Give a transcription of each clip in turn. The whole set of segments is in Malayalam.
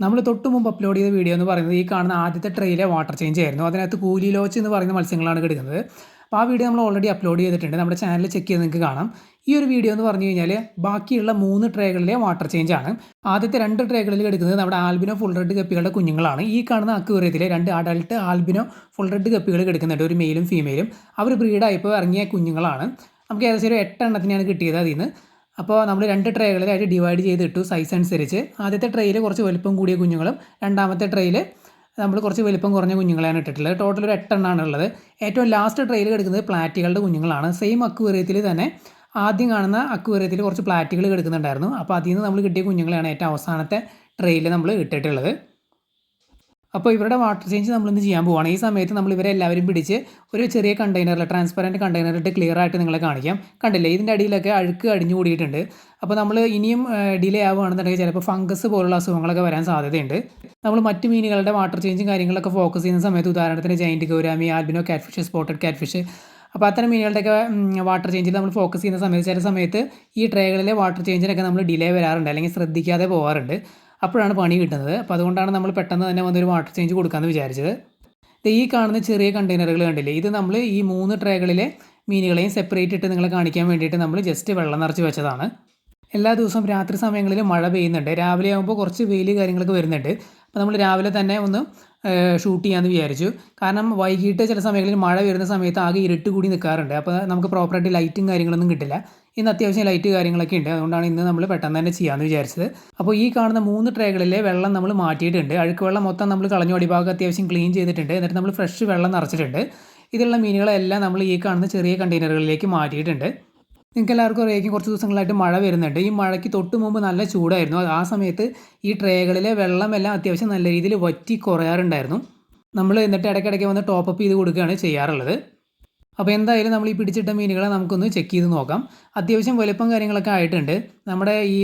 നമ്മൾ തൊട്ട് മുമ്പ് അപ്ലോഡ് ചെയ്ത വീഡിയോ എന്ന് പറയുന്നത് ഈ കാണുന്ന ആദ്യത്തെ ട്രെയിലെ വാട്ടർ ചേഞ്ച് ആയിരുന്നു. അതിനകത്ത് കൂലി ലോച്ച് എന്ന് പറയുന്ന മത്സ്യങ്ങളാണ് കിടക്കുന്നത്. അപ്പോൾ ആ വീഡിയോ നമ്മൾ ഓൾറെഡി അപ്ലോഡ് ചെയ്തിട്ടുണ്ട്. നമ്മുടെ ചാനൽ ചെക്ക് ചെയ്ത് നിങ്ങൾക്ക് കാണാം. ഈ ഒരു വീഡിയോ എന്ന് പറഞ്ഞു കഴിഞ്ഞാൽ ബാക്കിയുള്ള 3 ട്രേകളിലെ വാട്ടർ ചേഞ്ച് ആണ്. ആദ്യത്തെ 2 ട്രേകളിൽ കിടക്കുന്നത് നമ്മുടെ ആൽബിനോ ഫുൾ റെഡ് ഗപ്പികളുടെ കുഞ്ഞുങ്ങളാണ്. ഈ കാണുന്ന അക്വേറിയത്തിലെ 2 അഡൾട്ട് ആൽബിനോ ഫുൾ റെഡ് ഗപ്പികൾ കിടക്കുന്നുണ്ട്, ഒരു മെയിലും ഫീമെയിലും. അവർ ബ്രീഡായപ്പോൾ ഇറങ്ങിയ കുഞ്ഞുങ്ങളാണ്. നമുക്ക് ഏകദേശം ഒരു 8 എണ്ണത്തിനാണ് കിട്ടിയത് അതിൽ നിന്ന്. അപ്പോൾ നമ്മൾ 2 ട്രേകളിലായിട്ട് ഡിവൈഡ് ചെയ്തിട്ടു സൈസ് അനുസരിച്ച്. ആദ്യത്തെ ട്രേയിൽ കുറച്ച് വലുപ്പം കൂടിയ കുഞ്ഞുങ്ങളും രണ്ടാമത്തെ ട്രേയിൽ നമ്മൾ കുറച്ച് വലുപ്പം കുറഞ്ഞ കുഞ്ഞുങ്ങളെയാണ് ഇട്ടിട്ടുള്ളത്. ടോട്ടൽ ഒരു 8 എണ്ണമാണ് ഉള്ളത്. ഏറ്റവും ലാസ്റ്റ് ട്രേയിൽ കിടക്കുന്നത് പ്ലാറ്റികളുടെ കുഞ്ഞുങ്ങളാണ്. സെയിം അക്വേറിയത്തിൽ തന്നെ ആദ്യം കാണുന്ന അക്വേറിയത്തിൽ കുറച്ച് പ്ലാറ്റുകൾ കിടക്കുന്നുണ്ടായിരുന്നു. അപ്പോൾ അതിൽ നിന്ന് നമ്മൾ കിട്ടിയ കുഞ്ഞുങ്ങളെയാണ് ഏറ്റവും അവസാനത്തെ ട്രേയിൽ നമ്മൾ ഇട്ടിട്ടുള്ളത്. അപ്പോൾ ഇവരുടെ വാട്ടർ ചേഞ്ച് നമ്മളിന്ന് ചെയ്യാൻ പോവുകയാണ്. ഈ സമയത്ത് നമ്മൾ ഇവരെ എല്ലാവരും പിടിച്ച് ഒരു ചെറിയ കണ്ടെയ്നറിൽ, ട്രാൻസ്പെറൻറ്റ് കണ്ടെയ്നറിട്ട് ക്ലിയർ ആയിട്ട് നിങ്ങളെ കാണിക്കാം. കണ്ടില്ലേ, ഇതിൻ്റെ അടിയിലൊക്കെ അഴുക്ക് അടിഞ്ഞു കൂടിയിട്ടുണ്ട്. അപ്പോൾ നമ്മൾ ഇനിയും ഡിലേ ആവുകയാണെന്നുണ്ടെങ്കിൽ ചിലപ്പോൾ ഫംഗസ് പോലുള്ള അസുഖങ്ങളൊക്കെ വരാൻ സാധ്യതയുണ്ട്. നമ്മൾ മറ്റ് മീനുകളുടെ വാട്ടർ ചേഞ്ചും കാര്യങ്ങളൊക്കെ ഫോക്കസ് ചെയ്യുന്ന സമയത്ത്, ഉദാഹരണത്തിന് giant gourami, albino catfish, spotted catfish, അപ്പോൾ അത്തരം മീനുകളുടെയൊക്കെ വാട്ടർ ചേഞ്ചിൽ നമ്മൾ ഫോക്കസ് ചെയ്യുന്ന സമയത്ത് ചില സമയത്ത് ഈ ട്രേകളിലെ വാട്ടർ ചേഞ്ചിനൊക്കെ നമ്മൾ ഡിലേ വരാറുണ്ട്, അല്ലെങ്കിൽ ശ്രദ്ധിക്കാതെ പോകാറുണ്ട്. അപ്പോഴാണ് പണി കിട്ടുന്നത്. അപ്പോൾ അതുകൊണ്ടാണ് നമ്മൾ പെട്ടെന്ന് തന്നെ വന്നൊരു വാട്ടർ ചേഞ്ച് കൊടുക്കാമെന്ന് വിചാരിച്ചത്. ഈ കാണുന്ന ചെറിയ കണ്ടെയ്നറുകൾ കണ്ടില്ലേ, ഇത് നമ്മൾ ഈ 3 ട്രേകളിലെ മീനുകളെയും സെപ്പറേറ്റ് ഇട്ട് നിങ്ങളെ കാണിക്കാൻ വേണ്ടിയിട്ട് നമ്മൾ ജസ്റ്റ് വെള്ളം നിറച്ച് വെച്ചതാണ്. എല്ലാ ദിവസവും രാത്രി സമയങ്ങളിൽ മഴ പെയ്യുന്നുണ്ട്. രാവിലെ ആകുമ്പോൾ കുറച്ച് വെയിൽ കാര്യങ്ങളൊക്കെ വരുന്നുണ്ട്. അപ്പോൾ നമ്മൾ രാവിലെ തന്നെ ഒന്ന് ഷൂട്ട് ചെയ്യാമെന്ന് വിചാരിച്ചു. കാരണം വൈകിട്ട് ചില സമയങ്ങളിൽ മഴ വരുന്ന സമയത്ത് ആകെ ഇരുട്ട് കൂടി നിൽക്കാറുണ്ട്. അപ്പോൾ നമുക്ക് പ്രോപ്പറായിട്ട് ലൈറ്റും കാര്യങ്ങളൊന്നും കിട്ടില്ല. ഇന്ന് അത്യാവശ്യം ലൈറ്റ് കാര്യങ്ങളൊക്കെ ഉണ്ട്. അതുകൊണ്ടാണ് ഇന്ന് നമ്മൾ പെട്ടെന്ന് തന്നെ ചെയ്യാമെന്ന് വിചാരിച്ചത്. അപ്പോൾ ഈ കാണുന്ന 3 ട്രേകളിലെ വെള്ളം നമ്മൾ മാറ്റിയിട്ടുണ്ട്. അഴുക്ക് വെള്ളം മൊത്തം നമ്മൾ കളഞ്ഞു, അടിഭാഗം അത്യാവശ്യം ക്ലീൻ ചെയ്തിട്ടുണ്ട്. എന്നിട്ട് നമ്മൾ ഫ്രഷ് വെള്ളം നിറച്ചിട്ടുണ്ട്. ഇതിലുള്ള മീനുകളെല്ലാം നമ്മൾ ഈ കാണുന്ന ചെറിയ കണ്ടെയ്നറുകളിലേക്ക് മാറ്റിയിട്ടുണ്ട്. നിങ്ങൾക്ക് എല്ലാവർക്കും അറിയാം, കുറച്ച് ദിവസങ്ങളായിട്ട് മഴ വരുന്നുണ്ട്. ഈ മഴയ്ക്ക് തൊട്ട് മുമ്പ് നല്ല ചൂടായിരുന്നു. ആ സമയത്ത് ഈ ട്രേകളിലെ വെള്ളമെല്ലാം അത്യാവശ്യം നല്ല രീതിയിൽ വറ്റി കുറയാറുണ്ടായിരുന്നു. നമ്മൾ എന്നിട്ട് ഇടയ്ക്കിടയ്ക്ക് വന്ന് ടോപ്പപ്പ് ചെയ്ത് കൊടുക്കുകയാണ് ചെയ്യാറുള്ളത്. അപ്പോൾ എന്തായാലും നമ്മൾ ഈ പിടിച്ചിട്ട മീനുകളെ നമുക്കൊന്ന് ചെക്ക് ചെയ്ത് നോക്കാം. അത്യാവശ്യം വലുപ്പം കാര്യങ്ങളൊക്കെ ആയിട്ടുണ്ട്. നമ്മുടെ ഈ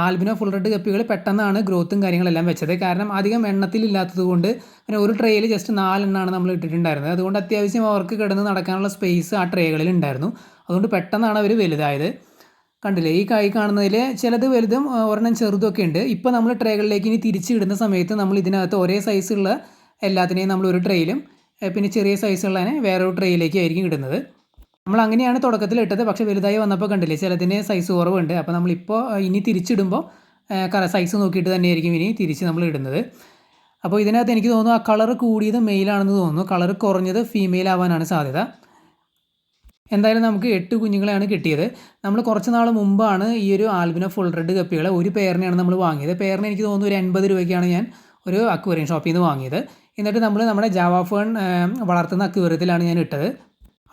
ആൽബിനോ ഫുൾ റെഡ് ഗപ്പികൾ പെട്ടെന്നാണ് ഗ്രോത്തും കാര്യങ്ങളെല്ലാം വെച്ചത്. കാരണം അധികം എണ്ണത്തിലില്ലാത്തത് കൊണ്ട്, പിന്നെ ഒരു ട്രേയിൽ ജസ്റ്റ് 4 എണ്ണമാണ് നമ്മൾ ഇട്ടിട്ടുണ്ടായിരുന്നത്. അതുകൊണ്ട് അത്യാവശ്യം അവർക്ക് കിടന്ന് നടക്കാനുള്ള സ്പേസ് ആ ട്രേകളിൽ ഉണ്ടായിരുന്നു. അതുകൊണ്ട് പെട്ടെന്നാണ് അവർ വലുതായത്. കണ്ടില്ലേ, ഈ കൈ കാണുന്നതിൽ ചിലത് വലുതും ഒരെണ്ണം ചെറുതൊക്കെ ഉണ്ട്. ഇപ്പോൾ നമ്മൾ ട്രേകളിലേക്ക് ഇനി തിരിച്ചിടുന്ന സമയത്ത് നമ്മൾ ഇതിനകത്ത് ഒരേ സൈസുള്ള എല്ലാത്തിനെയും നമ്മൾ ഒരു ട്രേയിലും, പിന്നെ ചെറിയ സൈസുള്ളതിനെ വേറൊരു ട്രേയിലേക്ക് ആയിരിക്കും ഇടുന്നത്. നമ്മൾ അങ്ങനെയാണ് തുടക്കത്തിൽ ഇട്ടത്. പക്ഷേ വലുതായി വന്നപ്പോൾ കണ്ടില്ലേ, ചിലതിന് സൈസ് കുറവുണ്ട്. അപ്പോൾ നമ്മളിപ്പോൾ ഇനി തിരിച്ചിടുമ്പോൾ സൈസ് നോക്കിയിട്ട് തന്നെയായിരിക്കും ഇനി തിരിച്ച് നമ്മൾ ഇടുന്നത്. അപ്പോൾ ഇതിനകത്ത് എനിക്ക് തോന്നുന്നു ആ കളർ കൂടിയത് മെയിലാണെന്ന് തോന്നുന്നു, കളർ കുറഞ്ഞത് ഫീമെയിൽ ആവാനാണ് സാധ്യത. എന്തായാലും നമുക്ക് 8 കുഞ്ഞുങ്ങളെയാണ് കിട്ടിയത്. നമ്മൾ കുറച്ച് നാൾ മുമ്പാണ് ഈ ഒരു ആൽബിനോ ഫുൾ റെഡ് ഗപ്പികളെ ഒരു പെയറിനെയാണ് നമ്മൾ വാങ്ങിയത്. പെയറിന് എനിക്ക് തോന്നുന്നു ഒരു 80 രൂപയ്ക്കാണ് ഞാൻ ഒരു അക്വേറിയം ഷോപ്പിൽ നിന്ന് വാങ്ങിയത്. എന്നിട്ട് നമ്മൾ നമ്മുടെ ജാവ ഫേൺ വളർത്തുന്ന അക്വേറിയത്തിലാണ് ഞാൻ ഇട്ടത്.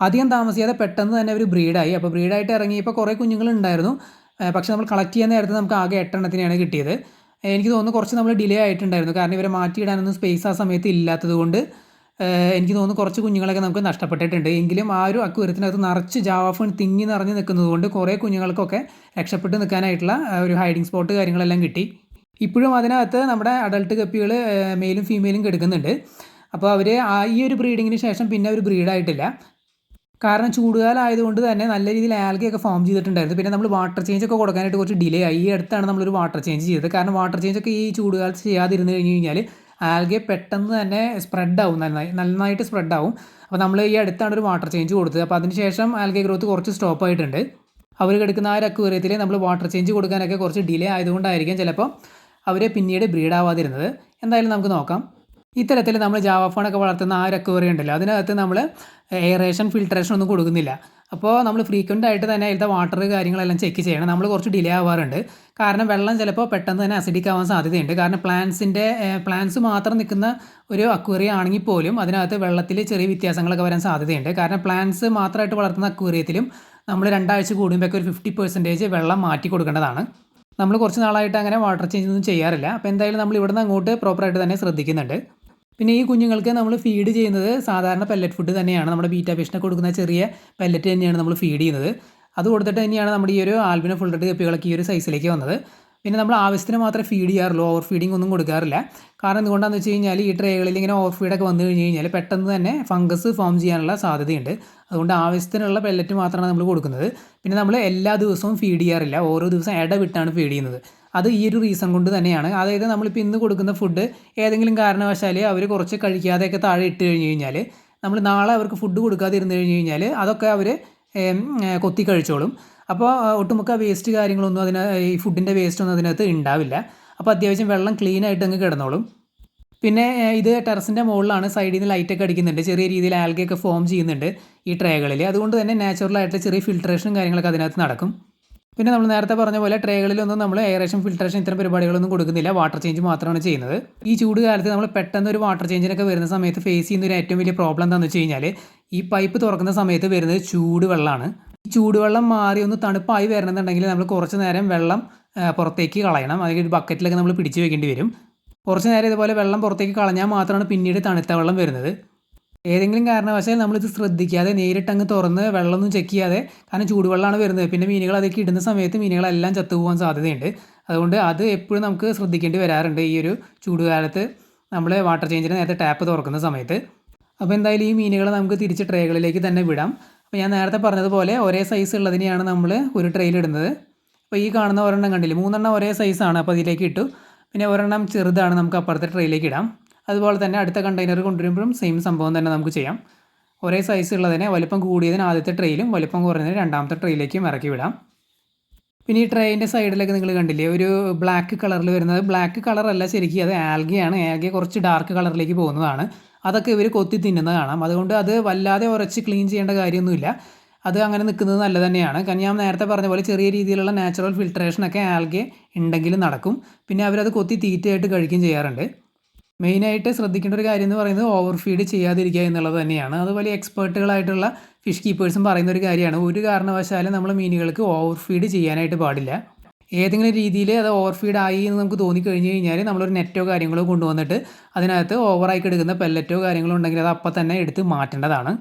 അധികം താമസിയാതെ പെട്ടെന്ന് തന്നെ ഒരു ബ്രീഡായി. അപ്പോൾ ബ്രീഡായിട്ട് ഇറങ്ങിയപ്പോൾ കുറേ കുഞ്ഞുങ്ങളുണ്ടായിരുന്നു. പക്ഷേ നമ്മൾ കളക്ട് ചെയ്യുന്ന നേരത്ത് നമുക്ക് ആകെ 8 എണ്ണത്തിനെയാണ് കിട്ടിയത്. എനിക്ക് തോന്നുന്നു കുറച്ച് നമ്മൾ ഡിലേ ആയിട്ടുണ്ടായിരുന്നു. കാരണം ഇവരെ മാറ്റിയിടാനൊന്നും സ്പേസ് ആ സമയത്ത് ഇല്ലാത്തത് കൊണ്ട് എനിക്ക് തോന്നുന്നു കുറച്ച് കുഞ്ഞുങ്ങളൊക്കെ നമുക്ക് നഷ്ടപ്പെട്ടിട്ടുണ്ട്. എങ്കിലും ആ ഒരു അക്വേറിയത്തിനകത്ത് നിറച്ച് ജാവ ഫേൺ തിങ്ങി നിറഞ്ഞ് നിൽക്കുന്നത് കൊണ്ട് കുറേ കുഞ്ഞുങ്ങൾക്കൊക്കെ രക്ഷപ്പെട്ട് നിൽക്കാനായിട്ടുള്ള ഒരു ഹൈഡിങ് സ്പോട്ട് കാര്യങ്ങളെല്ലാം കിട്ടി. ഇപ്പോഴും അതിനകത്ത് നമ്മുടെ അഡൾട്ട് ഗപ്പികൾ മെയിലും ഫീമെയിലും കിടക്കുന്നുണ്ട്. അപ്പോൾ അവർ ഈ ഒരു ബ്രീഡിങ്ങിന് ശേഷം പിന്നെ അവർ ബ്രീഡായിട്ടില്ല. കാരണം ചൂടുകാലം ആയതുകൊണ്ട് തന്നെ നല്ല രീതിയിൽ ആൽഗയൊക്കെ ഫോം ചെയ്തിട്ടുണ്ടായിരുന്നു. പിന്നെ നമ്മൾ വാട്ടർ ചേഞ്ച് ഒക്കെ കൊടുക്കാനായിട്ട് കുറച്ച് ഡിലേ ആയി. ഈ അടുത്താണ് നമ്മളൊരു വാട്ടർ ചേഞ്ച് ചെയ്തത്. കാരണം വാട്ടർ ചേഞ്ച് ഒക്കെ ഈ ചൂടുകാലത്ത് ചെയ്യാതിരുന്ന് കഴിഞ്ഞ് കഴിഞ്ഞാൽ ആൽഗെ പെട്ടെന്ന് തന്നെ സ്പ്രെഡാവും, നന്നായിട്ട് സ്പ്രെഡാവും. അപ്പോൾ നമ്മൾ ഈ അടുത്താണ് ഒരു വാട്ടർ ചേഞ്ച് കൊടുത്തത്. അപ്പോൾ അതിനുശേഷം ആൽഗെ ഗ്രോത്ത് കുറച്ച് സ്റ്റോപ്പ് ആയിട്ടുണ്ട്. അവർ കിടക്കുന്ന ആ ഒരു അക്വേറിയത്തിൽ നമ്മൾ വാട്ടർ ചേഞ്ച് കൊടുക്കാനൊക്കെ കുറച്ച് ഡിലേ ആയതുകൊണ്ടായിരിക്കും ചിലപ്പോൾ അവർ പിന്നീട് ബ്രീഡാവാതിരുന്നത്. എന്തായാലും നമുക്ക് നോക്കാം. ഇത്തരത്തിൽ നമ്മൾ ജാവ ഫേണൊക്കെ വളർത്തുന്ന ആ ഒരു അക്വേറിയം ഉണ്ടല്ലോ, അതിനകത്ത് നമ്മൾ എയറേഷൻ ഫിൽട്രേഷൻ ഒന്നും കൊടുക്കുന്നില്ല. അപ്പോൾ നമ്മൾ ഫ്രീക്വൻ്റ് ആയിട്ട് തന്നെ അതിലത്തെ വാട്ടർ കാര്യങ്ങളെല്ലാം ചെക്ക് ചെയ്യണം. നമ്മൾ കുറച്ച് ഡിലേ ആവാറുണ്ട്. കാരണം വെള്ളം ചിലപ്പോൾ പെട്ടെന്ന് തന്നെ അസിഡിക് ആവാൻ സാധ്യതയുണ്ട്. കാരണം പ്ലാന്റ്സ് മാത്രം നിൽക്കുന്ന ഒരു അക്വേറിയം ആണെങ്കിൽ പോലും അതിനകത്ത് വെള്ളത്തിൽ ചെറിയ വ്യത്യാസങ്ങളൊക്കെ വരാൻ സാധ്യതയുണ്ട്. കാരണം പ്ലാന്റ്സ് മാത്രമായിട്ട് വളർത്തുന്ന അക്വേറിയത്തിലും നമ്മൾ 2 ആഴ്ച കൂടുമ്പോഴൊക്കെ ഒരു 50% വെള്ളം മാറ്റി കൊടുക്കേണ്ടതാണ്. നമ്മൾ കുറച്ച് നാളായിട്ട് അങ്ങനെ വാട്ടർ ചേഞ്ച് ഒന്നും ചെയ്യാറില്ല. അപ്പോൾ എന്തായാലും നമ്മൾ ഇവിടുന്ന് അങ്ങോട്ട് പ്രോപ്പറായിട്ട് തന്നെ ശ്രദ്ധിക്കുന്നുണ്ട്. പിന്നെ ഈ കുഞ്ഞുങ്ങൾക്ക് നമ്മൾ ഫീഡ് ചെയ്യുന്നത് സാധാരണ പെല്ലറ്റ് ഫുഡ് തന്നെയാണ്. നമ്മുടെ ബീറ്റ ഫിഷിനെ കൊടുക്കുന്ന ചെറിയ പെല്ലറ്റ് തന്നെയാണ് നമ്മൾ ഫീഡ് ചെയ്യുന്നത്. അത് കൊടുത്തിട്ട് തന്നെയാണ് നമ്മുടെ ഈ ഒരു ആൽബിനോ ഫുൾ റെഡ് ഗപ്പികളൊക്കെ ഈ ഒരു സൈസിലേക്ക് വന്നത്. പിന്നെ നമ്മൾ ആവശ്യത്തിന് മാത്രമേ ഫീഡ് ചെയ്യാറുള്ളൂ, ഓവർ ഫീഡിംഗ് ഒന്നും കൊടുക്കാറില്ല. കാരണം എന്തുകൊണ്ടാണെന്ന് വെച്ച് കഴിഞ്ഞാൽ ഈ ട്രേകളിൽ ഇങ്ങനെ ഓവർ ഫീഡൊക്കെ വന്നു കഴിഞ്ഞ് കഴിഞ്ഞാൽ പെട്ടെന്ന് തന്നെ ഫംഗസ് ഫോം ചെയ്യാനുള്ള സാധ്യതയുണ്ട്. അതുകൊണ്ട് ആവശ്യത്തിനുള്ള പെല്ലറ്റ് മാത്രമാണ് നമ്മൾ കൊടുക്കുന്നത്. പിന്നെ നമ്മൾ എല്ലാ ദിവസവും ഫീഡ് ചെയ്യാറില്ല, ഓരോ ദിവസം ഇടവിട്ടാണ് ഫീഡ് ചെയ്യുന്നത്. അത് ഈ ഒരു റീസൺ കൊണ്ട് തന്നെയാണ്. അതായത് നമ്മളിപ്പോൾ ഇന്ന് കൊടുക്കുന്ന ഫുഡ് ഏതെങ്കിലും കാരണവശാൽ അവർ കുറച്ച് കഴിക്കാതെയൊക്കെ താഴെ ഇട്ട് കഴിഞ്ഞ് കഴിഞ്ഞാൽ നമ്മൾ നാളെ അവർക്ക് ഫുഡ് കൊടുക്കാതിരുന്ന് കഴിഞ്ഞ് കഴിഞ്ഞാൽ അതൊക്കെ അവർ കൊത്തി കഴിച്ചോളും. അപ്പോൾ ഒട്ടുമുക്ക വേസ്റ്റ് കാര്യങ്ങളൊന്നും ഈ ഫുഡിൻ്റെ വേസ്റ്റൊന്നും അതിനകത്ത് ഉണ്ടാവില്ല. അപ്പോൾ അത്യാവശ്യം വെള്ളം ക്ലീൻ ആയിട്ട് അങ്ങ് കിടന്നോളും. പിന്നെ ഇത് ടെറസിൻ്റെ മുകളിലാണ്, സൈഡിൽ നിന്ന് ലൈറ്റൊക്കെ അടിക്കുന്നുണ്ട്, ചെറിയ രീതിയിൽ ആൽഗയൊക്കെ ഫോം ചെയ്യുന്നുണ്ട് ഈ ട്രേകളിൽ. അതുകൊണ്ട് തന്നെ നാച്ചുറലായിട്ട് ചെറിയ ഫിൽട്രേഷനും കാര്യങ്ങളൊക്കെ അതിനകത്ത് നടക്കും. പിന്നെ നമ്മൾ നേരത്തെ പറഞ്ഞ പോലെ ട്രേകളിലൊന്നും നമ്മൾ എയറേഷൻ, ഫിൽട്രേഷൻ ഇത്തരം പരിപാടികളൊന്നും കൊടുക്കുന്നില്ല, വാട്ടർ ചേഞ്ച് മാത്രമാണ് ചെയ്യുന്നത്. ഈ ചൂട് കാലത്ത് നമ്മൾ പെട്ടെന്ന് ഒരു വാട്ടർ ചേഞ്ചിനൊക്കെ വരുന്ന സമയത്ത് ഫേസ് ചെയ്യുന്ന ഒരു ഏറ്റവും വലിയ പ്രോബ്ലം എന്താണെന്ന് വെച്ച് കഴിഞ്ഞാൽ ഈ പൈപ്പ് തുറക്കുന്ന സമയത്ത് വരുന്നത് ചൂടുവെള്ളമാണ്. ഈ ചൂടുവെള്ളം മാറി ഒന്ന് തണുപ്പായി വരണമെന്നുണ്ടെങ്കിൽ നമ്മൾ കുറച്ച് നേരം വെള്ളം പുറത്തേക്ക് കളയണം. അല്ലെങ്കിൽ ഒരു ബക്കറ്റിലൊക്കെ നമ്മൾ പിടിച്ച് വെക്കേണ്ടി വരും. കുറച്ച് നേരം ഇതുപോലെ വെള്ളം പുറത്തേക്ക് കളഞ്ഞാൽ മാത്രമാണ് പിന്നീട് തണുത്ത വെള്ളം വരുന്നത്. ഏതെങ്കിലും കാരണവശാൽ നമ്മളിത് ശ്രദ്ധിക്കാതെ നേരിട്ടങ്ങ് തുറന്ന് വെള്ളമൊന്നും ചെക്ക് ചെയ്യാതെ, കാരണം ചൂടുവെള്ളമാണ് വരുന്നത്, പിന്നെ മീനുകൾ അതൊക്കെ ഇടുന്ന സമയത്ത് മീനുകളെല്ലാം ചത്തുപോകാൻ സാധ്യതയുണ്ട്. അതുകൊണ്ട് അത് എപ്പോഴും നമുക്ക് ശ്രദ്ധിക്കേണ്ടി വരാറുണ്ട് ഈ ഒരു ചൂടുകാലത്ത് നമ്മൾ വാട്ടർ ചേഞ്ചിന് നേരത്തെ ടാപ്പ് തുറക്കുന്ന സമയത്ത്. അപ്പോൾ എന്തായാലും ഈ മീനുകളെ നമുക്ക് തിരിച്ച് ട്രേകളിലേക്ക് തന്നെ വിടാം. അപ്പോൾ ഞാൻ നേരത്തെ പറഞ്ഞതുപോലെ ഒരേ സൈസ് ഉള്ളതിനെയാണ് നമ്മൾ ഒരു ട്രേയിൽ ഇടുന്നത്. അപ്പോൾ ഈ കാണുന്ന ഒരെണ്ണം കണ്ടില്ലേ, 3 ഒരേ സൈസാണ്, അപ്പോൾ അതിലേക്ക് ഇട്ടു. പിന്നെ ഒരെണ്ണം ചെറുതാണ്, നമുക്ക് അപ്പുറത്തെ ട്രേയിലേക്ക് ഇടാം. അതുപോലെ തന്നെ അടുത്ത കണ്ടെയ്നർ കൊണ്ടുവരുമ്പോഴും സെയിം സംഭവം തന്നെ നമുക്ക് ചെയ്യാം. ഒരേ സൈസ് ഉള്ളതിനെ വലിപ്പം കൂടിയതിന് ആദ്യത്തെ ട്രേയിലും വലിപ്പം കുറഞ്ഞതിന് രണ്ടാമത്തെ ട്രേയിലേക്കും ഇറക്കി വിടാം. പിന്നെ ഈ ട്രേയിൻ്റെ സൈഡിലൊക്കെ നിങ്ങൾ കണ്ടില്ലേ ഒരു ബ്ലാക്ക് കളറിൽ വരുന്നത്, ബ്ലാക്ക് കളറല്ല ശരിക്കും, അത് ആൽഗയാണ്. ആൽഗ കുറച്ച് ഡാർക്ക് കളറിലേക്ക് പോകുന്നതാണ്. അതൊക്കെ ഇവർ കൊത്തി തിന്നുന്നത് കാണാം. അതുകൊണ്ട് അത് വല്ലാതെ ഉരച്ച് ക്ലീൻ ചെയ്യേണ്ട കാര്യമൊന്നുമില്ല, അത് അങ്ങനെ നിൽക്കുന്നത് നല്ലത് തന്നെയാണ്. കാരണം ഞാൻ നേരത്തെ പറഞ്ഞ പോലെ ചെറിയ രീതിയിലുള്ള നാച്ചുറൽ ഫിൽട്രേഷനൊക്കെ ആൽഗെ ഉണ്ടെങ്കിലും നടക്കും. പിന്നെ അവരത് കൊത്തി തീറ്റയായിട്ട് കഴിക്കുകയും ചെയ്യാറുണ്ട്. മെയിനായിട്ട് ശ്രദ്ധിക്കേണ്ട ഒരു കാര്യം എന്ന് പറയുന്നത് ഓവർ ഫീഡ് ചെയ്യാതിരിക്കുക എന്നുള്ളത് തന്നെയാണ്. അത് വലിയ എക്സ്പേർട്ടുകളായിട്ടുള്ള ഫിഷ് കീപ്പേഴ്സും പറയുന്ന ഒരു കാര്യമാണ്. ഒരു കാരണവശാലും നമ്മൾ മീനുകൾക്ക് ഓവർ ഫീഡ് ചെയ്യാനായിട്ട് പാടില്ല. ഏതെങ്കിലും രീതിയിൽ അത് ഓവർ ഫീഡ് ആയി എന്ന് നമുക്ക് തോന്നിക്കഴിഞ്ഞ് കഴിഞ്ഞാൽ നമ്മളൊരു നെറ്റോ കാര്യങ്ങളോ കൊണ്ടുവന്നിട്ട് അതിനകത്ത് ഓവറായി കിടക്കുന്ന പെല്ലറ്റോ കാര്യങ്ങളോ ഉണ്ടെങ്കിൽ അത് അപ്പം തന്നെ എടുത്ത് മാറ്റേണ്ടതാണ്.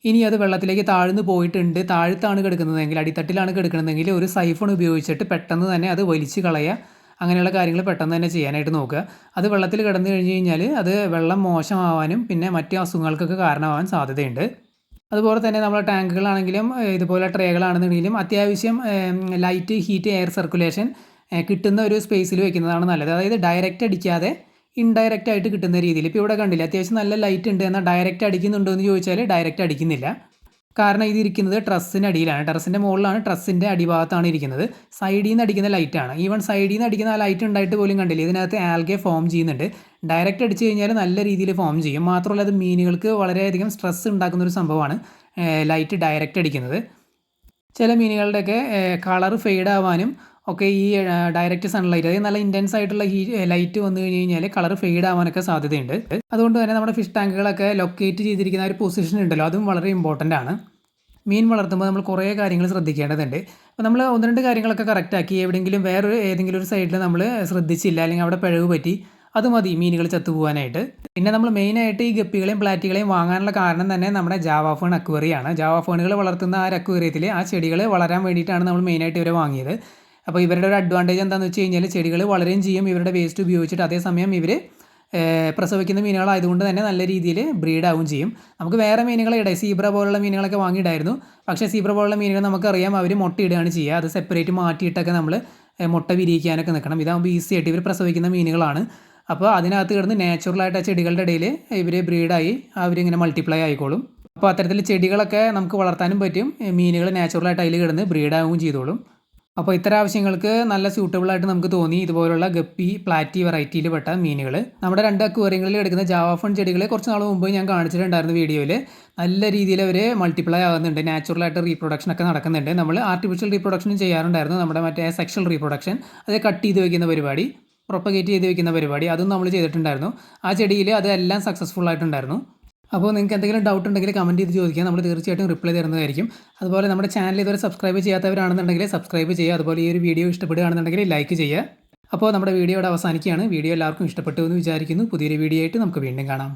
ഇനി അത് വെള്ളത്തിലേക്ക് താഴ്ന്നു പോയിട്ടുണ്ട്, താഴത്താണ് കിടക്കുന്നതെങ്കിൽ, അടിത്തട്ടിലാണ് കിടക്കുന്നതെങ്കിൽ ഒരു സൈഫോൺ ഉപയോഗിച്ചിട്ട് പെട്ടെന്ന് തന്നെ അത് വലിച്ച് കളയുക. അങ്ങനെയുള്ള കാര്യങ്ങൾ പെട്ടെന്ന് തന്നെ ചെയ്യാനായിട്ട് നോക്കുക. അത് വെള്ളത്തിൽ കിടന്നു കഴിഞ്ഞ് കഴിഞ്ഞാൽ അത് വെള്ളം മോശമാവാനും പിന്നെ മറ്റ് അസുഖങ്ങൾക്കൊക്കെ കാരണമാവാൻ സാധ്യതയുണ്ട്. അതുപോലെ തന്നെ നമ്മളെ ടാങ്കുകളാണെങ്കിലും ഇതുപോലെ ട്രേകളാണെന്നുണ്ടെങ്കിലും അത്യാവശ്യം ലൈറ്റ്, ഹീറ്റ്, എയർ സർക്കുലേഷൻ കിട്ടുന്ന ഒരു സ്പേസിൽ വെക്കുന്നതാണ് നല്ലത്. അതായത് ഡയറക്റ്റ് അടിക്കാതെ ഇൻഡയറക്റ്റ് ആയിട്ട് കിട്ടുന്ന രീതിയിൽ. ഇപ്പോൾ ഇവിടെ കണ്ടില്ല, അത്യാവശ്യം നല്ല ലൈറ്റ് ഉണ്ട്, എന്നാൽ ഡയറക്റ്റ് അടിക്കുന്നുണ്ടോ എന്ന് ചോദിച്ചാൽ ഡയറക്റ്റ് അടിക്കുന്നില്ല. കാരണം ഇതിരിക്കുന്നത് ടെറസിൻ്റെ അടിയിലാണ്, ടെറസിൻ്റെ മുകളിലാണ്, ടെറസിൻ്റെ അടിഭാഗത്താണ് ഇരിക്കുന്നത്. സൈഡിൽ നിന്ന് അടിക്കുന്ന ലൈറ്റാണ്. ഈവൻ സൈഡിൽ നിന്ന് അടിക്കുന്ന ആ ലൈറ്റ് ഉണ്ടായിട്ട് പോലും കണ്ടില്ല, ഇതിനകത്ത് ആൽഗെ ഫോം ചെയ്യുന്നുണ്ട്. ഡയറക്റ്റ് അടിച്ചു കഴിഞ്ഞാൽ നല്ല രീതിയിൽ ഫോം ചെയ്യും. മാത്രമല്ല അത് മീനുകൾക്ക് വളരെയധികം സ്ട്രെസ് ഉണ്ടാക്കുന്നൊരു സംഭവമാണ് ലൈറ്റ് ഡയറക്റ്റ് അടിക്കുന്നത്. ചില മീനുകളുടെയൊക്കെ കളർ ഫെയ്ഡ് ആവാനും ഒക്കെ ഈ ഡയറക്റ്റ് സൺലൈറ്റ്, അതായത് നല്ല ഇൻറ്റൻസ് ആയിട്ടുള്ള ലൈറ്റ് വന്നു കഴിഞ്ഞ് കഴിഞ്ഞാൽ കളർ ഫെയ്ഡ് ആവാനൊക്കെ സാധ്യതയുണ്ട്. അതുകൊണ്ട് തന്നെ നമ്മുടെ ഫിഷ് ടാങ്കുകളൊക്കെ ലൊക്കേറ്റ് ചെയ്തിരിക്കുന്ന ഒരു പൊസിഷൻ ഉണ്ടല്ലോ, അതും വളരെ ഇമ്പോർട്ടൻ്റ് ആണ്. മീൻ വളർത്തുമ്പോൾ നമ്മൾ കുറേ കാര്യങ്ങൾ ശ്രദ്ധിക്കേണ്ടതുണ്ട്. അപ്പോൾ നമ്മൾ 1-2 കാര്യങ്ങളൊക്കെ കറക്റ്റാക്കി, എവിടെയെങ്കിലും ഏതെങ്കിലും ഒരു സൈഡിൽ നമ്മൾ ശ്രദ്ധിച്ചില്ല, അല്ലെങ്കിൽ അവിടെ പിഴവ് പറ്റി, അത് മതി മീനുകൾ ചത്തുപോകാനായിട്ട്. പിന്നെ നമ്മൾ മെയിനായിട്ട് ഈ ഗപ്പികളെയും പ്ലാറ്റികളെയും വാങ്ങാനുള്ള കാരണം തന്നെ നമ്മുടെ ജാവാഫേൺ അക്വേറിയാണ്. ജാവാഫേണുകൾ വളർത്തുന്ന ആ ഒരു അക്വേറിയത്തിൽ ആ ചെടികൾ വളരാൻ വേണ്ടിയിട്ടാണ് നമ്മൾ മെയിനായിട്ട് ഇവരെ വാങ്ങിയത്. അപ്പോൾ ഇവരുടെ ഒരു അഡ്വാൻറ്റേജ് എന്താണെന്ന് വെച്ച് കഴിഞ്ഞാൽ ചെടികൾ വളരുകയും ചെയ്യും ഇവരുടെ വേസ്റ്റ് ഉപയോഗിച്ചിട്ട്. അതേസമയം ഇവർ പ്രസവിക്കുന്ന മീനുകളായതുകൊണ്ട് തന്നെ നല്ല രീതിയിൽ ബ്രീഡാവും ചെയ്യും. നമുക്ക് വേറെ മീനുകളെ ഇടാം, സീബ്ര പോലുള്ള മീനുകളൊക്കെ വാങ്ങിയിടായിരുന്നു. പക്ഷേ സീബ്ര പോലുള്ള മീനുകൾ നമുക്കറിയാം അവർ മുട്ടയിടുകയാണ് ചെയ്യുക. അത് സെപ്പറേറ്റ് മാറ്റിയിട്ടൊക്കെ നമ്മൾ മുട്ട വിരിയിക്കാനൊക്കെ നിൽക്കണം. ഇതാകുമ്പോൾ ഈസി ആയിട്ട് ഇവർ പ്രസവിക്കുന്ന മീനുകളാണ്. അപ്പോൾ അതിനകത്ത് കിടന്ന് നാച്ചുറലായിട്ട് ആ ചെടികളുടെ ഇടയിൽ ഇവർ ബ്രീഡായി അവരിങ്ങനെ മൾട്ടിപ്ലൈ ആയിക്കോളും. അപ്പോൾ അത്തരത്തിൽ ചെടികളൊക്കെ നമുക്ക് വളർത്താനും പറ്റും, മീനുകൾ നാച്ചുറലായിട്ട് അതിൽ കിടന്ന് ബ്രീഡാവുകയും ചെയ്തോളും. അപ്പോൾ ഇത്തരം ആവശ്യങ്ങൾക്ക് നല്ല സ്യൂട്ടബിളായിട്ട് നമുക്ക് തോന്നി ഇതുപോലുള്ള ഗപ്പി, പ്ലാറ്റി വെറൈറ്റിയിൽ പെട്ട മീനുകൾ. നമ്മുടെ 2 അക്വേറിയങ്ങളിൽ എടുക്കുന്ന ജാവാഫൺ ചെടികളെ കുറച്ച് നാൾ മുമ്പ് ഞാൻ കാണിച്ചിട്ടുണ്ടായിരുന്നു വീഡിയോയിൽ. നല്ല രീതിയിൽ അവർ മൾട്ടിപ്ലൈ ആകുന്നുണ്ട്, നാച്ചുറലായിട്ട് റീപ്രൊഡക്ഷനൊക്കെ നടക്കുന്നുണ്ട്. നമ്മൾ ആർട്ടിഫിഷ്യൽ റീപ്രൊഡക്ഷനും ചെയ്യാറുണ്ടായിരുന്നു, നമ്മുടെ മറ്റേ സെക്ഷൽ റീപ്രൊഡക്ഷൻ, അത് കട്ട് ചെയ്ത് വയ്ക്കുന്ന പരിപാടി, പ്രൊപ്പഗേറ്റ് ചെയ്ത് വയ്ക്കുന്ന പരിപാടി, അതും നമ്മൾ ചെയ്തിട്ടുണ്ടായിരുന്നു. ആ ചെടിയിൽ അതെല്ലാം സക്സസ്ഫുൾ ആയിട്ടുണ്ടായിരുന്നു. അപ്പോൾ നിങ്ങൾക്ക് എന്തെങ്കിലും ഡൗട്ട് ഉണ്ടെങ്കിൽ കമൻറ്റ് ചെയ്ത് ചോദിക്കുക, നമ്മൾ തീർച്ചയായിട്ടും റിപ്ലൈ തരുന്നതായിരിക്കും. അതുപോലെ നമ്മുടെ ചാനൽ ഇതുവരെ സബ്സ്ക്രൈബ് ചെയ്യാത്തവരാണെന്നുണ്ടെങ്കിൽ സബ്സ്ക്രൈബ് ചെയ്യുക. അതുപോലെ ഈ ഒരു വീഡിയോ ഇഷ്ടപ്പെടുകയാണെന്നുണ്ടെങ്കിൽ ലൈക്ക് ചെയ്യുക. അപ്പോൾ നമ്മുടെ വീഡിയോ ഇവിടെ അവസാനിക്കുകയാണ്. വീഡിയോ എല്ലാവർക്കും ഇഷ്ടപ്പെട്ടു എന്ന് വിചാരിക്കുന്നു. പുതിയൊരു വീഡിയോ ആയിട്ട് നമുക്ക് വീണ്ടും കാണാം.